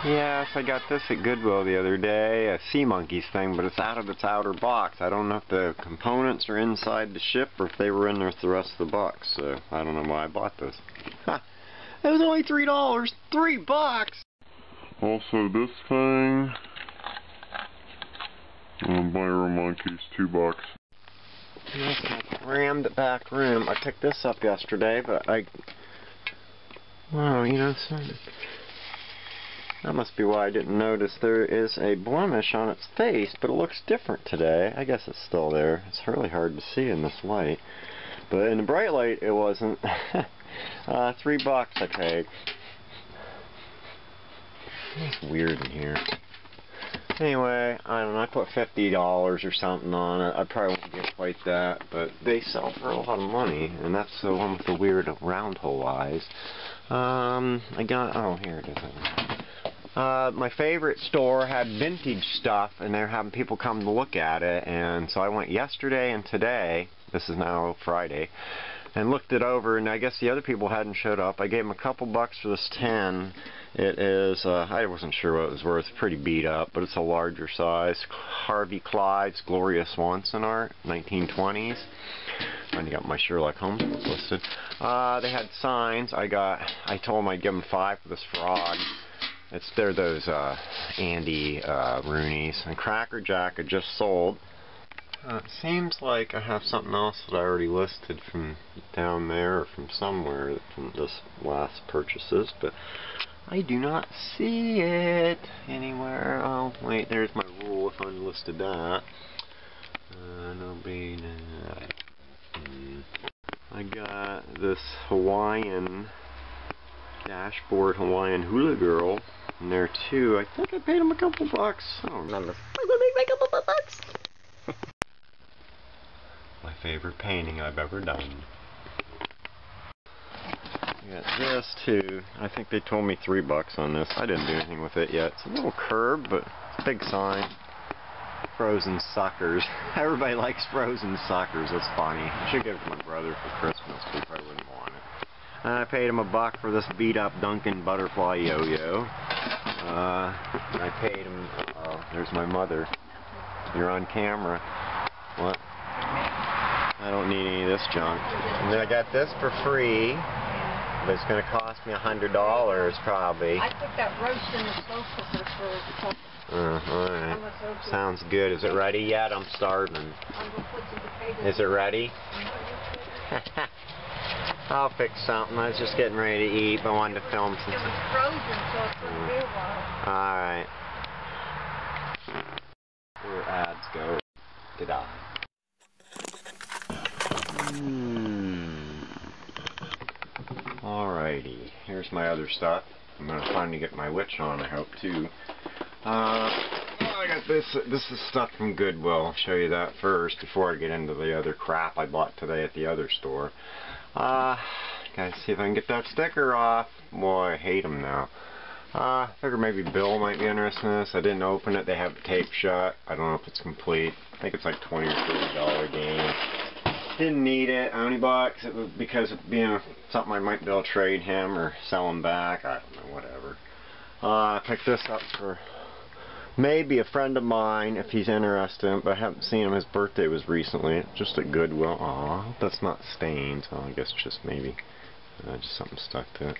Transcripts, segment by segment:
Yes, I got this at Goodwill the other day, a Sea Monkeys thing, but it's out of its outer box. I don't know if the components are inside the ship or if they were in there with the rest of the box, so I don't know why I bought this. Ha! It was only $3! $3! Also this thing, Byron Monkeys, $2. That's my crammed back room. I picked this up yesterday, but wow, you know something. That must be why I didn't notice. There is a blemish on its face, but it looks different today. I guess it's still there. It's really hard to see in this light. But in the bright light, it wasn't. $3 I paid. It's weird in here. Anyway, I don't know, I put $50 or something on it. I probably won't get quite that, but they sell for a lot of money, and that's the one with the weird round hole eyes. I got, oh, here it is. My favorite store had vintage stuff, and they're having people come to look at it, and so I went yesterday and today, this is now Friday, and looked it over, and I guess the other people hadn't showed up. I gave them a couple bucks for this 10. It is, I wasn't sure what it was worth, pretty beat up, but it's a larger size. Harvey Clyde's Glorious Swanson art, 1920s. I got my Sherlock Holmes book listed. They had signs. I told them I'd give them 5 for this frog. They're those Andy Rooney's. And Cracker Jack I just sold. It seems like I have something else that I already listed from down there or from somewhere from this last purchases, but I do not see it anywhere. Oh, wait, there's my rule if I listed that. I got this Hawaiian dashboard Hawaiian hula girl in there too. I think I paid him a couple bucks. I don't remember. I'm gonna make a couple bucks. My favorite painting I've ever done. I got this too. I think they told me $3 on this. I didn't do anything with it yet. It's a little curved, but it's a big sign. Frozen suckers. Everybody likes frozen suckers. That's funny. I should give it to my brother for Christmas, but he probably wouldn't want it. And I paid him $1 for this beat-up Duncan butterfly yo-yo. I paid him. Oh, there's my mother. You're on camera. What? I don't need any of this junk. And then I got this for free, but it's going to cost me $100 probably. I put that roast in the slow cooker for alright. Sounds good. Is it ready yet? I'm starving. Is it ready? I'll fix something. I was just getting ready to eat, but I wanted to film some. It was frozen, so it took me a while. Alright. Where ads go. Ta-da. Alrighty. Here's my other stuff. I'm going to finally get my witch on, I hope, too. I got this. This is stuff from Goodwill. I'll show you that first before I get into the other crap I bought today at the other store. Gotta see if I can get that sticker off. Boy, I hate them now. I figured maybe Bill might be interested in this. I didn't open it. They have the tape shut. I don't know if it's complete. I think it's like $20 or $30 game. Didn't need it. I only bought it because of being something I might be able to trade him or sell him back. I don't know, whatever. I picked this up for maybe a friend of mine if he's interested, but I haven't seen him. His birthday was recently. Just at Goodwill. Aw, I hope that's not stained. So I guess just maybe just something stuck to it.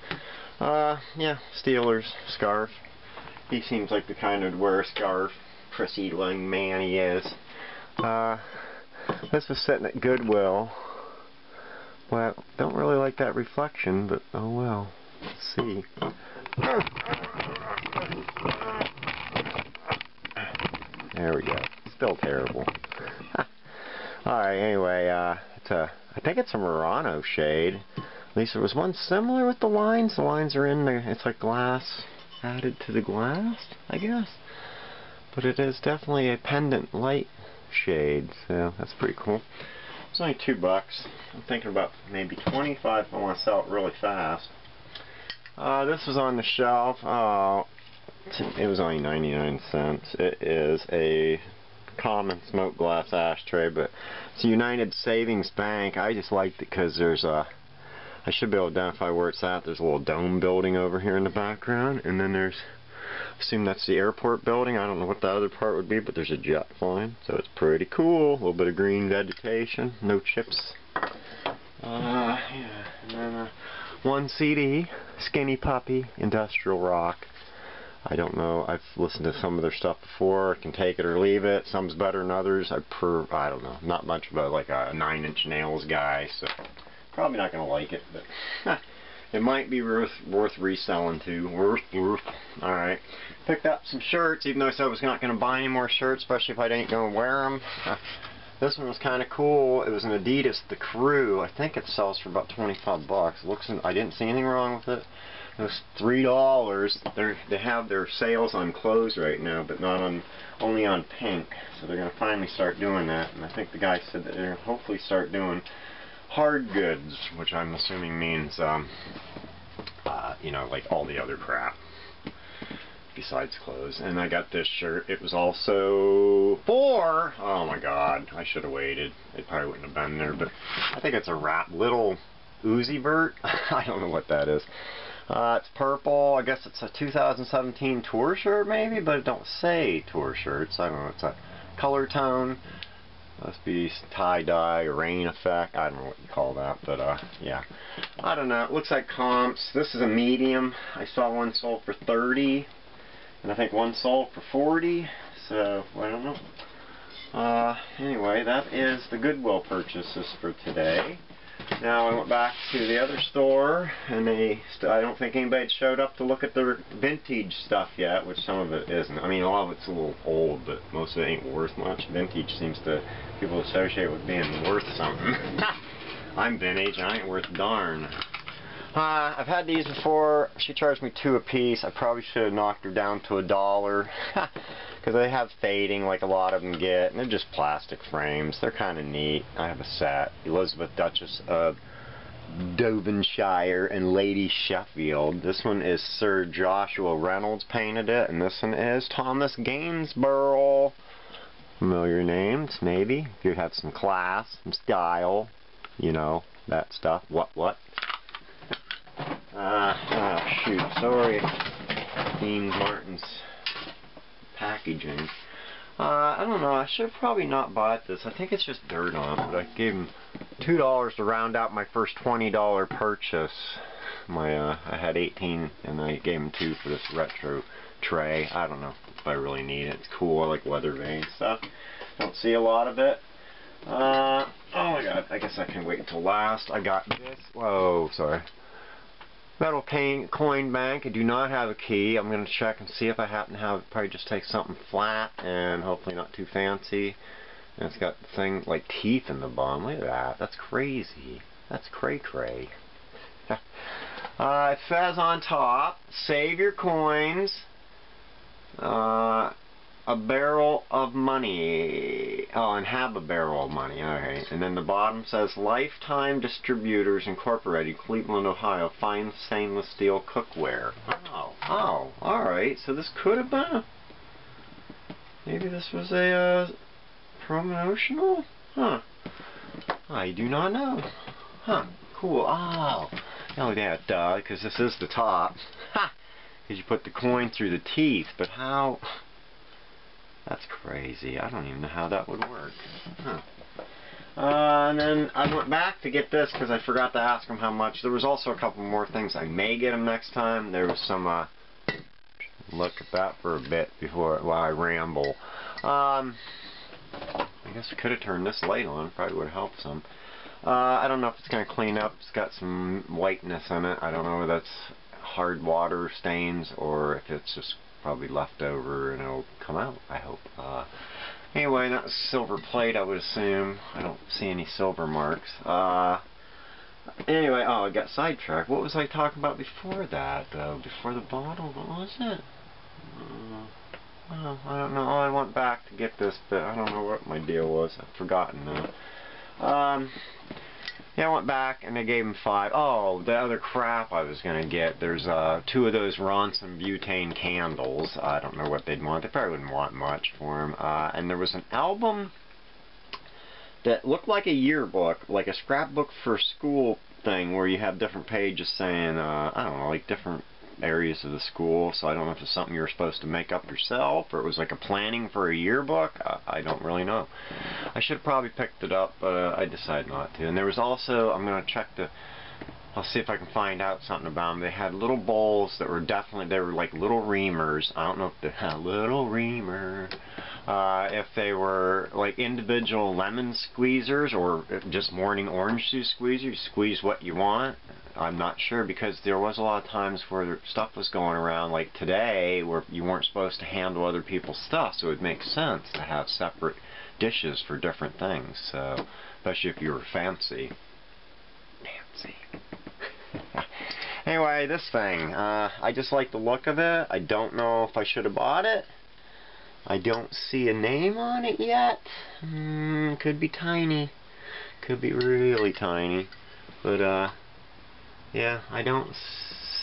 Yeah, Steelers scarf. He seems like the kind of wear a scarf. Prissy young man he is. This was sitting at Goodwill. Well, don't really like that reflection, but oh well. Let's see. There we go. Still terrible. Alright, anyway, I think it's a Murano shade. At least there was one similar with the lines. The lines are in there. It's like glass added to the glass, I guess. But it is definitely a pendant light shade, so that's pretty cool. It's only $2. I'm thinking about maybe 25 if I want to sell it really fast. This was on the shelf. It was only 99 cents. It is a common smoked glass ashtray, but it's a United Savings Bank. I just liked it because there's a, I should be able to identify where it's at. There's a little dome building over here in the background, and then there's assume that's the airport building. I don't know what the other part would be, but there's a jet flying, so it's pretty cool. A little bit of green vegetation, no chips. Yeah, and then one CD, Skinny Puppy, Industrial Rock. I don't know. I've listened to some of their stuff before. I can take it or leave it. Some's better than others. I don't know. Not much of a like a 9 Inch Nails guy, so probably not gonna like it, but it might be worth reselling too. Worth. All right. Picked up some shirts, even though I said I was not gonna buy any more shirts, especially if I ain't gonna wear them. This one was kind of cool. It was an Adidas The Crew. I think it sells for about 25 bucks. I didn't see anything wrong with it. It was $3. They have their sales on clothes right now, but not on, only on pink. So they're going to finally start doing that. And I think the guy said that they're going to hopefully start doing hard goods, which I'm assuming means, you know, like all the other crap besides clothes. And I got this shirt. It was also oh my god, I should have waited. It probably wouldn't have been there, but I think it's a little Uzi Vert. I don't know what that is. It's purple. I guess it's a 2017 tour shirt maybe, but it don't say tour shirts. I don't know. It's a color tone. Must be tie-dye, rain effect. I don't know what you call that, but yeah. I don't know. It looks like comps. This is a medium. I saw one sold for 30, and I think one sold for 40. So I don't know. Anyway, that is the Goodwill purchases for today. Now I went back to the other store, and I don't think anybody showed up to look at their vintage stuff yet, which some of it isn't. I mean, a lot of it's a little old, but most of it ain't worth much. Vintage seems to people associate with being worth something. I'm vintage, and I ain't worth a darn. I've had these before. She charged me $2 a piece. I probably should have knocked her down to $1. Because they have fading like a lot of them get, and they're just plastic frames. They're kind of neat. I have a set. Elizabeth Duchess of Devonshire and Lady Sheffield. This one is Sir Joshua Reynolds painted it, and this one is Thomas Gainsborough. Familiar names, maybe. If you have some class, some style, you know, that stuff. What? Oh shoot, sorry. Dean Martin's packaging. I don't know, I should have probably not bought this. I think it's just dirt on it, but I gave him $2 to round out my first $20 purchase. I had 18 and I gave him 2 for this retro tray. I don't know if I really need it. It's cool. I like weather vane stuff. Don't see a lot of it. Oh my god, I guess I can wait until last. I got this. Whoa, sorry. Metal coin bank. I do not have a key. I'm going to check and see if I happen to have it. Probably just take something flat and hopefully not too fancy. And it's got the thing like teeth in the bottom. Look at that. That's crazy. That's cray-cray. It says on top, save your coins. A barrel of money. Oh, and have a barrel of money. Alright. And then the bottom says Lifetime Distributors Incorporated, Cleveland, Ohio. Fine stainless steel cookware. Oh, alright. So this could have been maybe this was a promotional? Huh. I do not know. Huh. Cool. Oh, yeah, duh, because this is the top. Ha! Because you put the coin through the teeth, but how? That's crazy. I don't even know how that would work. Huh. And then I went back to get this because I forgot to ask him how much. There was also a couple more things. I may get them next time. There was some, look at that for a bit while I ramble. I guess I could have turned this light on. Probably would have helped some. I don't know if it's going to clean up. It's got some whiteness in it. I don't know if that's hard water stains or if it's just probably left over and it'll come out, I hope. Anyway, that was silver plate, I would assume. I don't see any silver marks. Anyway, I got sidetracked. What was I talking about before that, though? Before the bottle? What was it? Well, I don't know. I went back to get this, but I don't know what my deal was. I've forgotten now. Yeah, I went back and they gave him 5. Oh, the other crap I was going to get. There's 2 of those Ronson butane candles. I don't know what they'd want. They probably wouldn't want much for them. And there was an album that looked like a yearbook, like a scrapbook for school thing where you have different pages saying, I don't know, like different areas of the school, so I don't know if it's something you were supposed to make up yourself, or it was like a planning for a yearbook. I don't really know. I should have probably picked it up, but I decided not to. And there was also, I'm going to check I'll see if I can find out something about them. They had little bowls that were they were like little reamers. I don't know if they're little reamer. If they were like individual lemon squeezers or just morning orange juice squeezer. You squeeze what you want. I'm not sure, because there was a lot of times where stuff was going around like today where you weren't supposed to handle other people's stuff, so it would make sense to have separate dishes for different things. So, especially if you were fancy. Anyway, this thing, I just like the look of it. I don't know if I should have bought it. I don't see a name on it yet. Could be tiny. Could be really tiny. But, yeah, I don't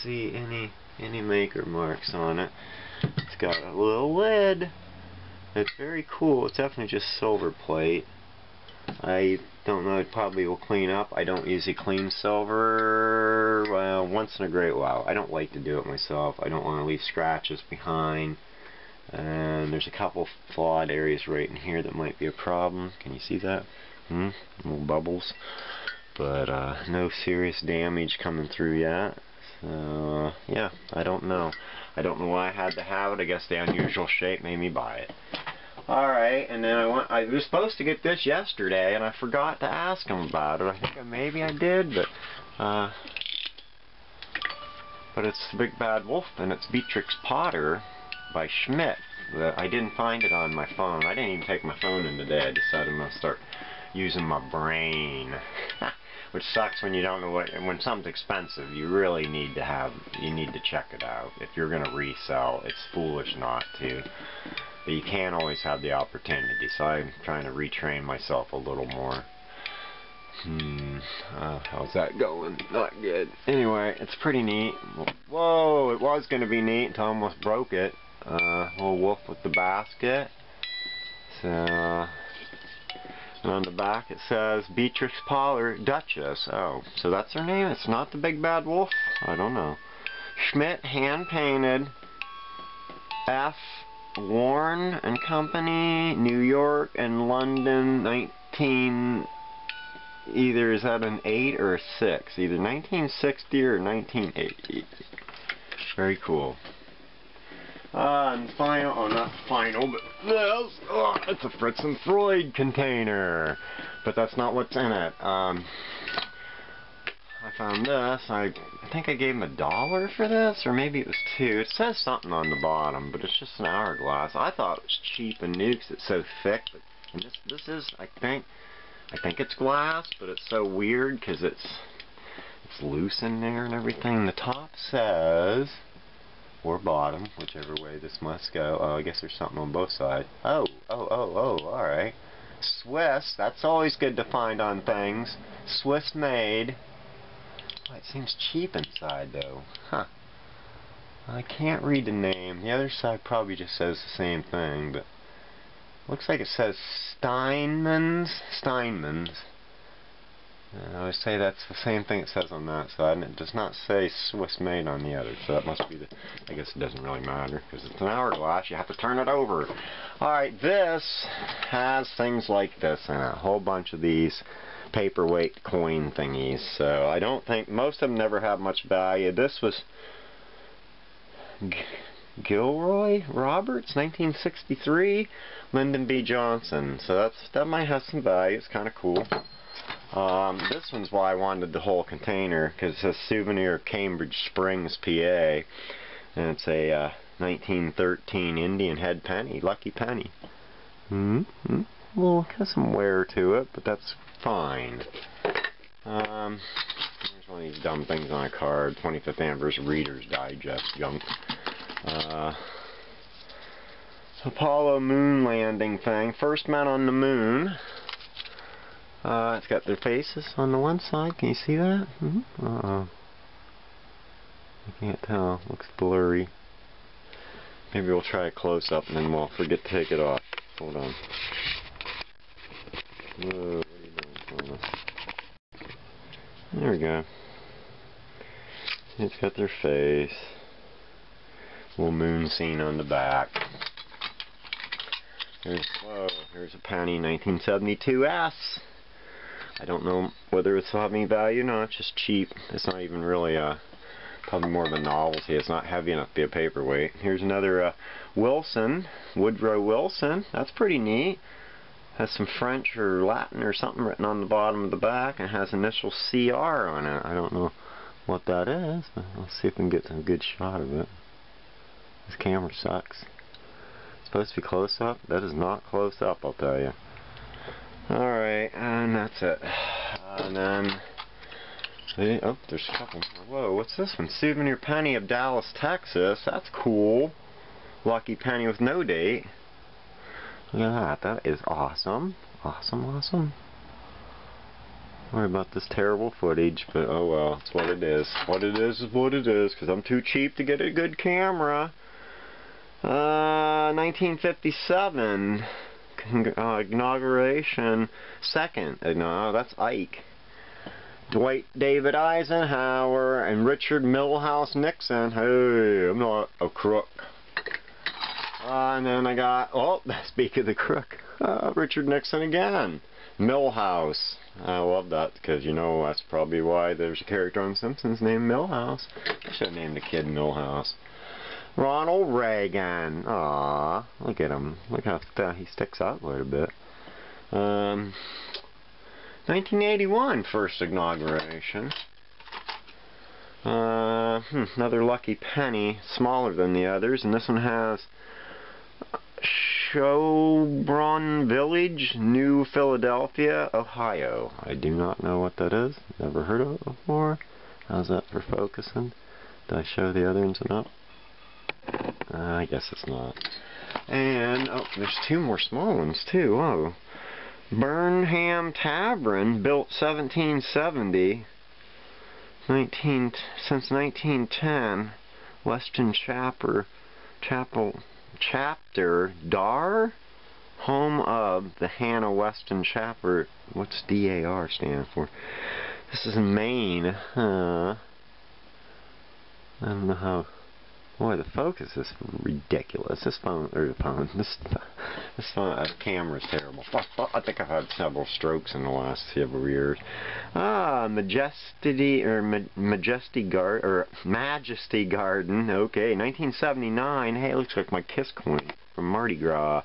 see any maker marks on it. It's got a little lid. It's very cool. It's definitely just silver plate. I don't know, it probably will clean up. I don't usually clean silver, well, once in a great while. I don't like to do it myself. I don't want to leave scratches behind. And there's a couple flawed areas right in here that might be a problem. Can you see that? Little bubbles. But no serious damage coming through yet. So, yeah, I don't know. I don't know why I had to have it. I guess the unusual shape made me buy it. Alright, and then I was supposed to get this yesterday, and I forgot to ask him about it. I think maybe I did, but it's The Big Bad Wolf, and it's Beatrix Potter by Schmidt. I didn't find it on my phone. I didn't even take my phone in today. I decided I'm going to start using my brain. Which sucks when you don't know when something's expensive, you really need to check it out. If you're going to resell, it's foolish not to. But you can't always have the opportunity, so I'm trying to retrain myself a little more. How's that going? Not good. Anyway, it's pretty neat. Whoa, it was going to be neat until I almost broke it. Little wolf with the basket. So, and on the back it says Beatrix Potter, Duchess. Oh, so that's her name? It's not the Big Bad Wolf? I don't know. Schmidt, hand painted. F. Warren and Company, New York and London, either is that an 8 or a 6? Either 1960 or 1980. Very cool. And final, not final, but this, it's a Fritz and Freud container. But that's not what's in it. I found this. I think I gave him $1 for this, or maybe it was $2. It says something on the bottom, but it's just an hourglass. I thought it was cheap and new because it's so thick. But and this is, I think it's glass, but it's so weird because it's loose in there and everything. The top says, or bottom, whichever way this must go. Oh, I guess there's something on both sides. Oh, all right. Swiss. That's always good to find on things. Swiss made. It seems cheap inside, though. Huh. I can't read the name. The other side probably just says the same thing, but looks like it says Steinmann's. I would say that's the same thing it says on that side, and it does not say Swiss made on the other, so that must be I guess it doesn't really matter, because it's an hourglass, you have to turn it over. Alright, this has things like this in it, a whole bunch of these paperweight coin thingies, so I don't think, most of them never have much value. This was Gilroy Roberts, 1963, Lyndon B. Johnson, so that might have some value. It's kind of cool. This one's why I wanted the whole container, because it says Souvenir Cambridge Springs, PA, and it's a 1913 Indian head penny, lucky penny. Well, it has some wear to it, but that's fine. There's one of these dumb things on a card, 25th Anniversary Reader's Digest junk. Apollo moon landing thing, first men on the moon. It's got their faces on the one side. Can you see that? I can't tell. Looks blurry. Maybe we'll try a close-up and then we'll forget to take it off. Hold on. Whoa, what are you doing, Thomas? There we go. It's got their face. Little moon scene on the back. Here's a penny, 1972S. I don't know whether it's having value or not. It's just cheap. It's not even really probably more of a novelty. It's not heavy enough to be a paperweight. Here's another Wilson, Woodrow Wilson. That's pretty neat. Has some French or Latin or something written on the bottom of the back, and has initial CR on it. I don't know what that is, but let's see if we can get some good shot of it. This camera sucks. It's supposed to be close up. That is not close up, I'll tell you. Alright, and that's it. And then, oh, there's a couple more. Whoa, what's this one? Souvenir penny of Dallas, Texas. That's cool. Lucky penny with no date. Look at that. That is awesome. Awesome, awesome. Sorry about this terrible footage, but oh well. It's what it is. What it is what it is, because I'm too cheap to get a good camera. 1957. Inauguration. Second. No, that's Ike. Dwight David Eisenhower and Richard Milhouse Nixon. Hey, I'm not a crook. And then I got, oh, speak of the crook, Richard Nixon again. Milhouse. I love that because, you know, that's probably why there's a character on Simpsons named Milhouse. I should have named the kid Milhouse. Ronald Reagan. Aww, look at him. Look how he sticks out quite a bit. 1981, first inauguration. Another lucky penny, smaller than the others, and this one has Showbron Village, New Philadelphia, Ohio. I do not know what that is. Never heard of it before. How's that for focusing? Did I show the other ones enough? I guess it's not. And, oh, there's two more small ones too. Oh. Burnham Tavern, built 1770. Since 1910. Weston Chapter, Dar, home of the Hannah Weston Chapter. What's DAR stand for? This is in Maine. I don't know how. Boy, the focus is ridiculous. This camera is terrible. I think I've had several strokes in the last several years. Majesty Garden. Okay, 1979. Hey, it looks like my Kiss coin from Mardi Gras.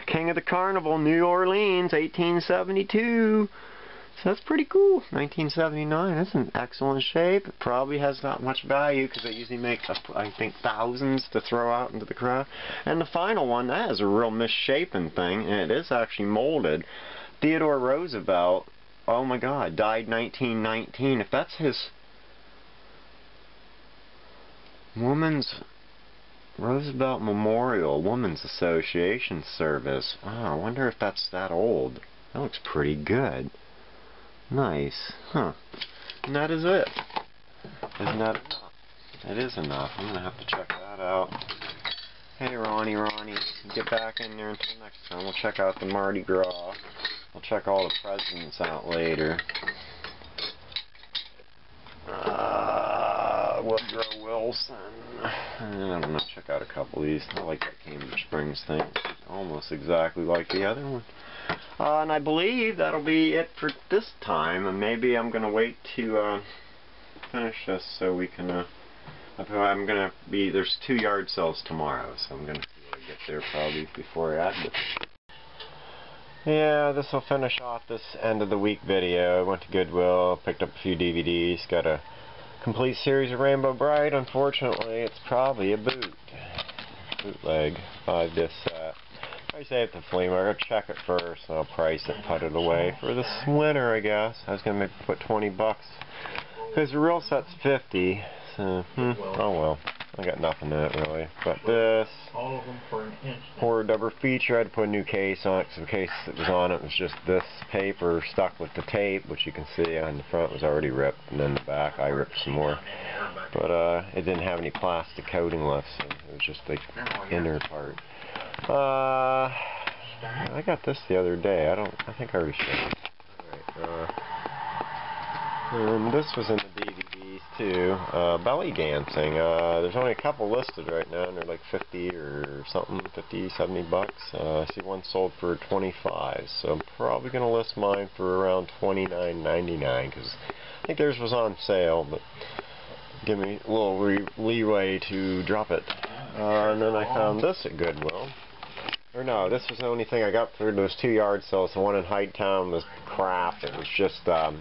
King of the Carnival, New Orleans, 1872. So that's pretty cool. 1979. That's in excellent shape. It probably has not much value because they usually make, I think, thousands to throw out into the crowd. And the final one, that is a real misshapen thing, and it is actually molded. Theodore Roosevelt, oh my God, died 1919. If that's his Women's Roosevelt Memorial Women's Association service. Wow, I wonder if that's that old. That looks pretty good. Nice. Huh. And that is it. Isn't that enough? It is enough. I'm going to have to check that out. Hey, Ronnie, get back in there until next time. We'll check out the Mardi Gras. We'll check all the presidents out later. Woodrow Wilson. And I'm going to check out a couple of these. I like that Cambridge Springs thing. It's almost exactly like the other one. And I believe that'll be it for this time. And maybe I'm going to wait to finish this so we can... there's 2 yard sales tomorrow, so I'm going to get there probably before I add this. Yeah, this will finish off this end of the week video. I went to Goodwill, picked up a few DVDs, got a complete series of Rainbow Bright. Unfortunately, it's probably a bootleg 5-disc set. I say at the flea market, check it first, and I'll price it, put it away for this winter, I guess. I was going to put $20 because the real set's $50. So, oh well. I got nothing in it really. But this horror double feature, I had to put a new case on it because the case that was on it was just this paper stuck with the tape, which you can see on the front was already ripped, and then the back I ripped some more. But it didn't have any plastic coating left, so it was just the inner part. I got this the other day. I think I already showed it. Alright, this was in the DVDs too. Belly dancing. There's only a couple listed right now, and they're like 50 or something, 50, 70 bucks. I see one sold for 25, so I'm probably gonna list mine for around $29.99 because I think theirs was on sale, but give me a little leeway to drop it. And then I found this at Goodwill. Or no, this was the only thing I got through those 2 yard sales. The one in Highttown was crap. It was just a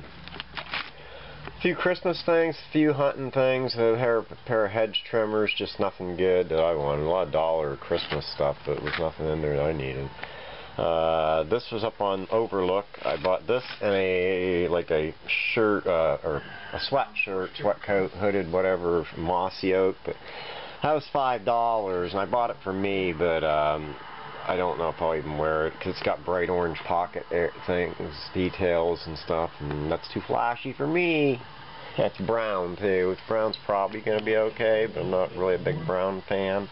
few Christmas things, a few hunting things, a pair of hedge trimmers, just nothing good that I wanted. A lot of dollar Christmas stuff, but there was nothing in there that I needed. This was up on Overlook. I bought this and a shirt, or a sweatshirt, sweat coat, hooded, whatever, mossy oak, but that was $5, and I bought it for me, but I don't know if I'll even wear it because it's got bright orange pocket things, details and stuff, and that's too flashy for me. It's brown too. Brown's probably going to be okay, but I'm not really a big brown fan.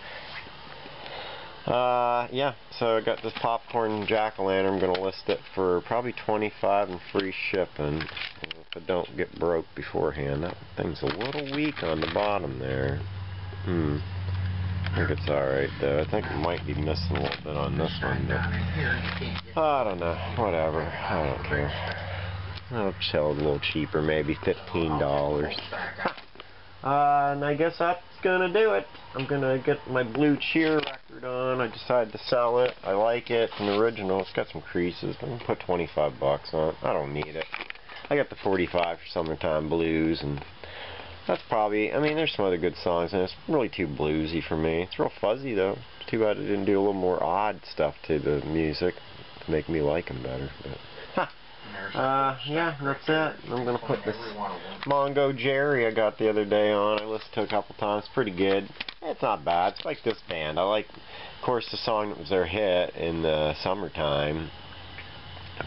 Yeah, so I got this popcorn jack-o'-lantern. I'm going to list it for probably $25 and free shipping if I don't get broke beforehand. That thing's a little weak on the bottom there. I think it's alright though. I think it might be missing a little bit on this one, but I don't know. Whatever. I don't care. I'll sell it a little cheaper, maybe $15. And I guess that's gonna do it. I'm gonna get my Blue Cheer record on. I decided to sell it. I like it. It's an original. It's got some creases. I'm gonna put 25 bucks on it. I don't need it. I got the 45 for Summertime Blues, and that's probably, I mean, there's some other good songs, and it's really too bluesy for me. It's real fuzzy, though. It's too bad it didn't do a little more odd stuff to the music to make me like them better. But, yeah, that's it. I'm going to put this Mongo Jerry I got the other day on. I listened to it a couple times. It's pretty good. It's not bad. It's like this band. I like, of course, the song that was their hit in the summertime.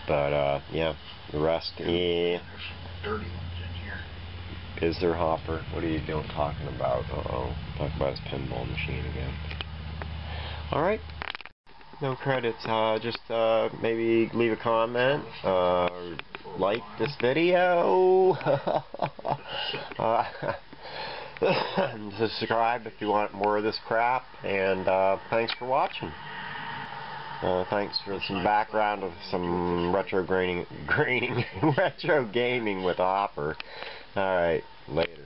But, yeah, the rest, yeah. Is there Hopper? What are you doing talking about? Uh-oh. Talk about his pinball machine again. Alright. No credits. Just maybe leave a comment. Like this video. Subscribe if you want more of this crap. And thanks for watching. Thanks for some background of some retro retro gaming with Hopper. Alright, later.